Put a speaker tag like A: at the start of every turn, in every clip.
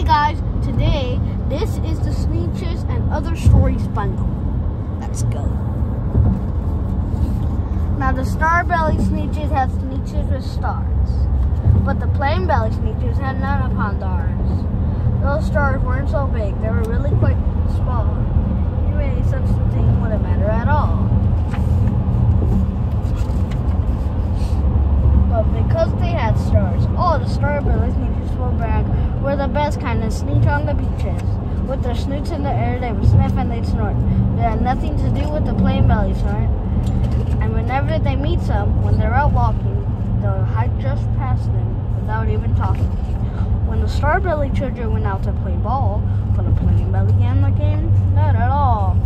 A: Hey guys, today this is the Sneetches and Other Stories bundle. Let's go. Now the star belly Sneetches had Sneetches with stars, but the plain belly Sneetches had none upon theirs. Those stars weren't so big, they were really quite small. Anyway, such a thing wouldn't matter at all. But because they had stars, all the star belly Sneetches will brag were the best kind of sneak on the beaches. With their snoots in the air, they would sniff and they'd snort. They had nothing to do with the plain belly snort. And whenever they meet some, when they're out walking, they'll hike just past them without even talking. When the star belly children went out to play ball, could a plain belly in the game? Not at all.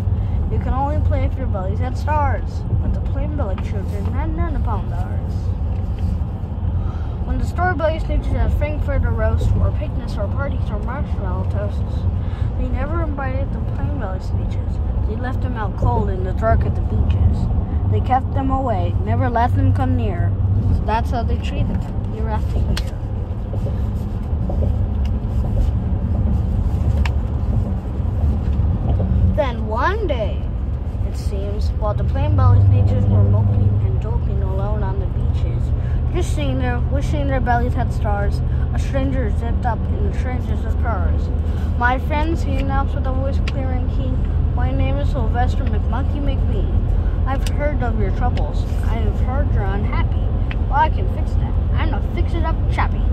A: You can only play if your bellies had stars, but the plain belly children had none upon theirs. When the star belly Sneetches had frankfurter roast, or picnics, or parties, or marshmallow toasts, they never invited the plain belly Sneetches. They left them out cold in the dark at the beaches. They kept them away, never let them come near. So that's how they treated them, year after year. Then one day, it seems, while the plain belly Sneetches were moping and joking alone on the beaches, just sitting there, wishing their bellies had stars, a stranger zipped up in the strangest of cars. "My friends," he announced with a voice clear and keen, "my name is Sylvester McMonkey McBean. I've heard of your troubles. I have heard you're unhappy. Well, I can fix that. I'm a fix-it-up chappie.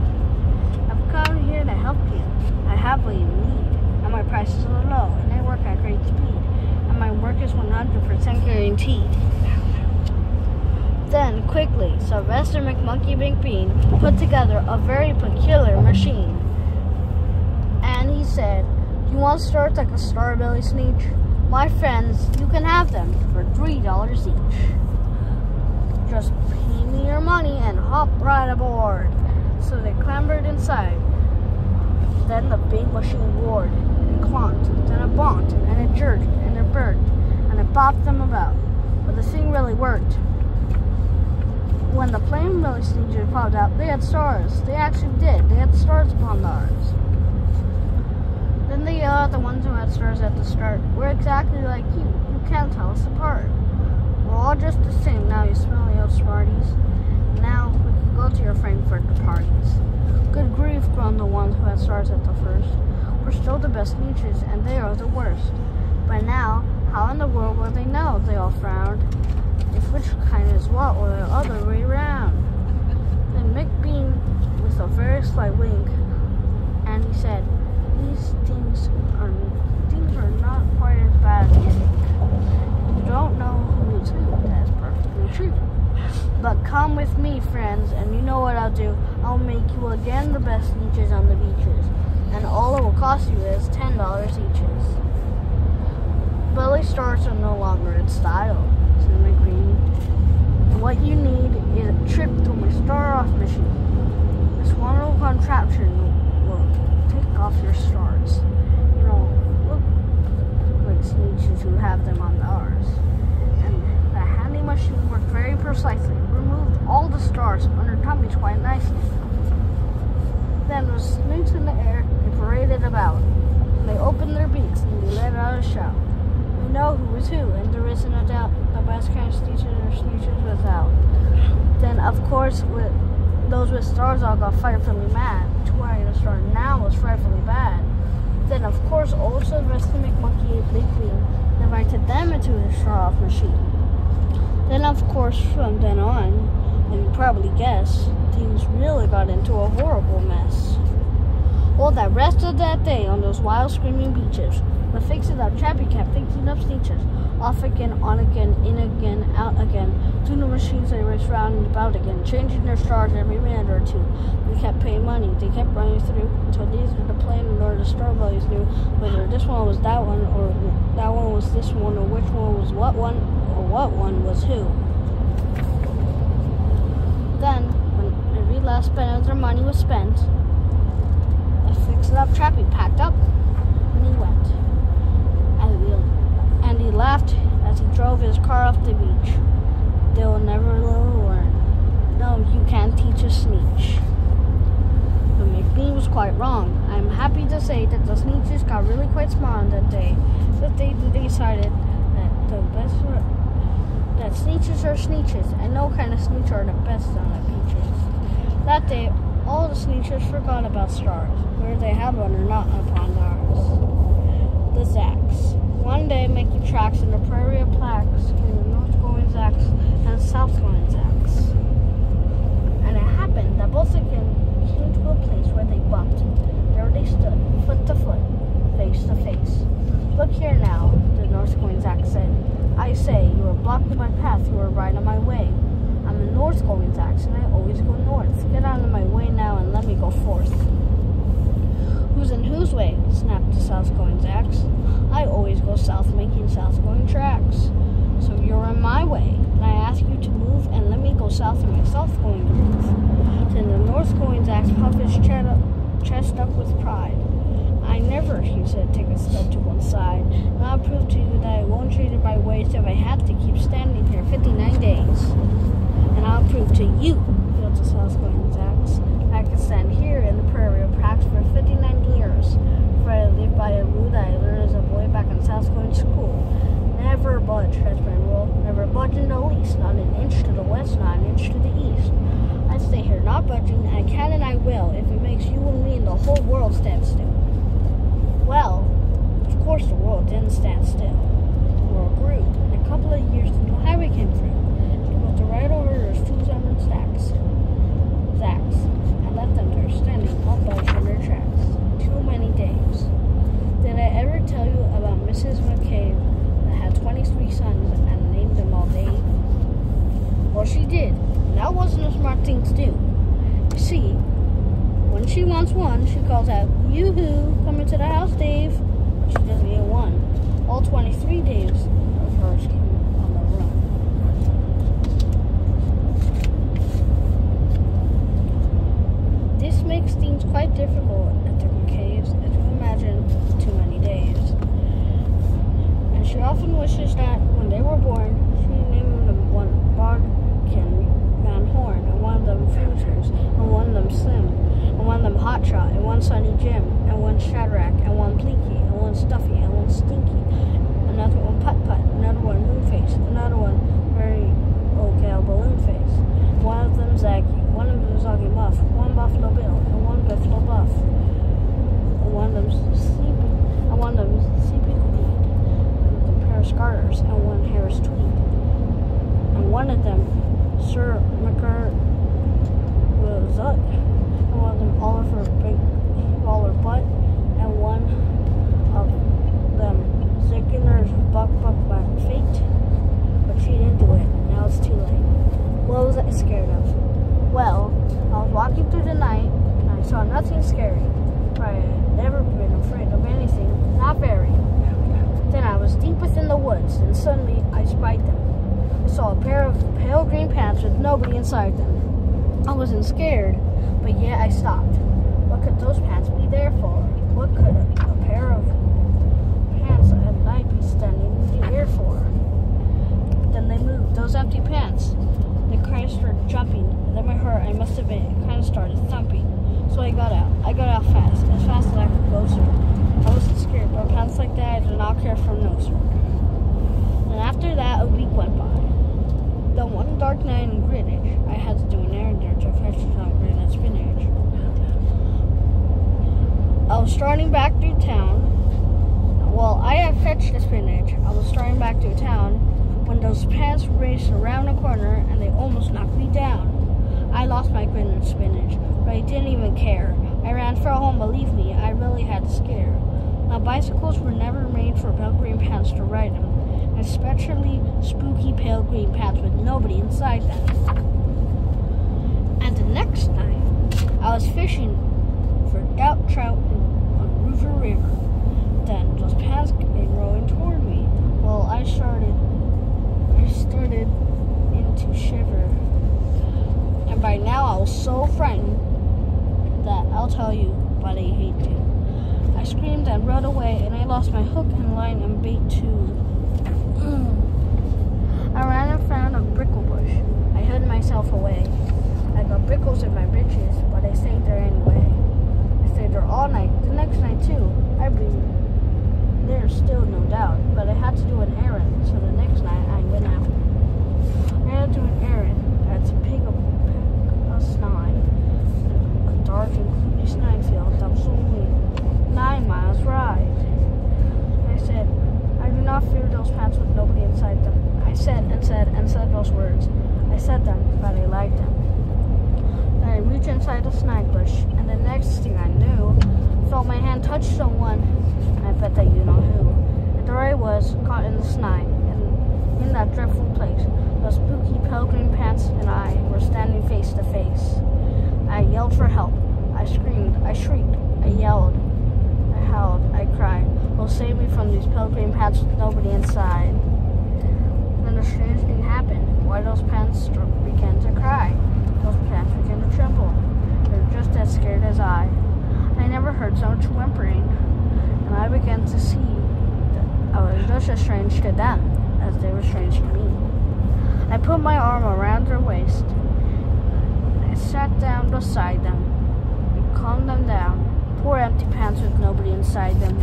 A: I've come here to help you. I have what you need, and my prices are low, and I work at great speed, and my work is 100% guaranteed." Then, quickly, Sylvester McMonkey McBean put together a very peculiar machine. And he said, "You want stars like a star belly Sneetch? My friends, you can have them for $3 each. Just pay me your money and hop right aboard." So they clambered inside. Then the big machine roared, and clonked, then it bonked, and it jerked, and it burnt, and it bopped them about. But the thing really worked. When the plain belly Sneetches popped out, they had stars. They actually did. They had stars upon theirs. Then they yelled at the ones who had stars at the start. "We're exactly like you. You can't tell us apart. We're all just the same now, you smelly old smarties. Now we can go to your Frankfurter parties." "Good grief," groaned the ones who had stars at the first. "We're still the best Sneetches, and they are the worst." By now, how in the world will they know? They all frowned. If which kind is what, or the other way round. Then McBean, with a very slight wink, and he said, "These things are not quite as bad as you think. You don't know who is who, that's perfectly true. But come with me, friends, and you know what I'll do. I'll make you again the best Sneetches on the beaches, and all it will cost you is $10 each." Belly stars are no longer in style, said McBean. "What you need is a trip to my star-off machine. This wonderful contraption will take off your stars. You know, look like Sneetches who have them on theirs." And the handy machine worked very precisely, removed all the stars on their tummies quite nicely. Then with snoots in the air, they paraded about, and they opened their beaks and they let out a shout. "We know who is who, and there isn't a doubt. The best kind of Sneetches are Sneetches without." Then, of course, those with stars all got frightfully mad. To wearing a star now was frightfully bad. Then, of course, old Sylvester McMonkey McBean invited them into his star-off machine. Then, of course, from then on, and you probably guess, things really got into a horrible mess. All that rest of that day on those wild screaming beaches, the fix-it-up chappie kept fixing up Sneetches. Off again, on again, in again, out again. To the machines they raced round and about again, changing their stars every minute or two. They kept paying money, they kept running through, until neither the plain nor the star bellies knew whether this one was that one, or that one was this one, or which one was what one, or what one was who. Then, when every last penny of their money was spent, the fix-it-up chappie packed up, and he went. And he laughed as he drove his car off the beach. They'll never learn. No, you can't teach a Sneetch. But McBean was quite wrong. I'm happy to say that the sneetches got really quite smart on that day. That they decided that sneetches are sneetches, and no kind of sneetch are the best on the beaches. That day, all the sneetches forgot about stars, whether they had one or not upon ours. The Zacks. One day, making tracks in the prairie of plaques came the north-going Zacks and south-going Zacks. And it happened that both of them came to a place where they bumped. There they stood, foot to foot, face to face. Look here now, the north-going Zack said. I say, you are blocking my path, you are right on my way. I'm a north-going Zack, and I always go north. Get out of my way now and let me go forth. Who's in whose way? Snapped the south-going Zacks. I always go south, making south-going tracks. So you're in my way, and I ask you to move and let me go south in my south-going groove. Then the north-going Zacks puffed his chest up with pride. I never, he said, take a step to one side, and I'll prove to you that I won't change my ways if I have to keep standing here 59 days. And I'll prove to you, yelled the south-going Zacks, I can stand here in the prairie of Prax for 59 years, for I live by a rule that I learned as a boy back in south-going school. Never budge, has been ruled, never budge in the least, not an inch to the west, not an inch to the east. I stay here not budging, and I can and I will, if it makes you and me and the whole world stand still. Well, of course the world didn't stand still. The world grew. In a couple of years, the new highway came through. It was right over those 200 Zacks, and left them there standing unbudged on their tracks. Too many days. Did I ever tell you about Mrs. McCabe that had 23 sons and named them all Dave? Well, she did. And that wasn't a smart thing to do. You see, when she wants one, she calls out, "Yoo-hoo, come into the house, Dave." But she doesn't get one. All 23 Daves of hers came on the run. This makes things quite difficult at the caves, as you imagine, too many days. And she often wishes that when they were born, she named them one Barkin Van Horn, and one of them Futures, and one of them Slim, and one of them Hotshot, and one Sunny Jim, and one Shadrach, and one Blinky, and one Stuffy, and one Stinky, another one Putt-Putt, another one Moonface, another one Very Old Gal Balloonface, one of them Zaggy, one of them Zoggy Muff, one Buffalo Bill, and one Buffalo Buff, and one of them Sleepy, and one of them Sleepy Tweed, and the pair of Scarters, and one Harris Tweed, and one of them Sir McCur was up. And one of them Oliver Big Baller Butt, and one of them Zickener's Buck Black Fate. But she didn't do it. Now it's too late. What was I scared of? Well, I was walking through the night, and I saw nothing scary. For I had never been afraid of anything, not very. Then I was deep within the woods, and suddenly I spied them. I saw a pair of pale green pants with nobody inside them. I wasn't scared, but yet I stopped. What could those pants be there for? What could a pair of pants at night be standing in the air for? Then they moved, those empty pants. They kind of started jumping, and then my heart, I must admit, kind of started thumping. So I got out. I got out fast as I could go, sir. I wasn't scared, but pants like that I did not care for, no, sir. And after that, a week went by. Then one dark night in Greenwich, I had to do an errand there to fetch some granite spinach. I was starting back through town. Well, I had fetched the spinach. I was starting back through town when those pants raced around the corner and they almost knocked me down. I lost my granite spinach, but I didn't even care. I ran for home, believe me, I really had to scare. Now, bicycles were never made for pale green pants to ride them. Especially spooky pale green pants with nobody inside them. And the next night, I was fishing for doubt trout on River River. Then those pants came rowing toward me. Well, I started into shiver. And by now I was so frightened that I'll tell you, but I hate to. I screamed and rode away, and I lost my hook and line and bait too. I ran in front of a brickle bush. I hid myself away. I got brickles in my britches, but I stayed there anyway. I stayed stayed there all night. The next night too. I breathed. There's still no doubt, but I had to do an errand, so the next night I went out. I had to do an errand. I had to pick up a snide, a dark and gloomy snide field that was only 9 miles ride. I said, I do not fear those pants with nobody inside them. I said those words. I said them, but I liked them. Then I reached inside a snide bush, and the next thing I knew, I felt my hand touch someone, and I bet that you know who. And there I was, caught in the snide, and in that dreadful place, those spooky pale green pants and I were standing face to face. I yelled for help. I screamed. I shrieked. I yelled. I howled. I cried. Oh, save me from these pale green pants with nobody inside. Then a strange thing happened. Why those pants began to cry. Those pants began to tremble. They were just as scared as I. I never heard so much whimpering, and I began to see that I was just as strange to them as they were strange to me. I put my arm around their waist. I sat down beside them and calmed them down. Poor empty pants with nobody inside them.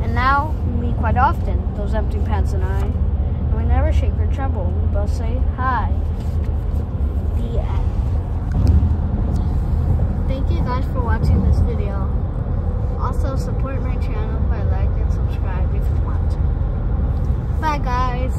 A: And now we meet quite often, those empty pants and I. And we never shake or tremble. We both say hi. The end. Thank you guys for watching this video. Also support my channel by like and subscribe if you want to. Bye guys.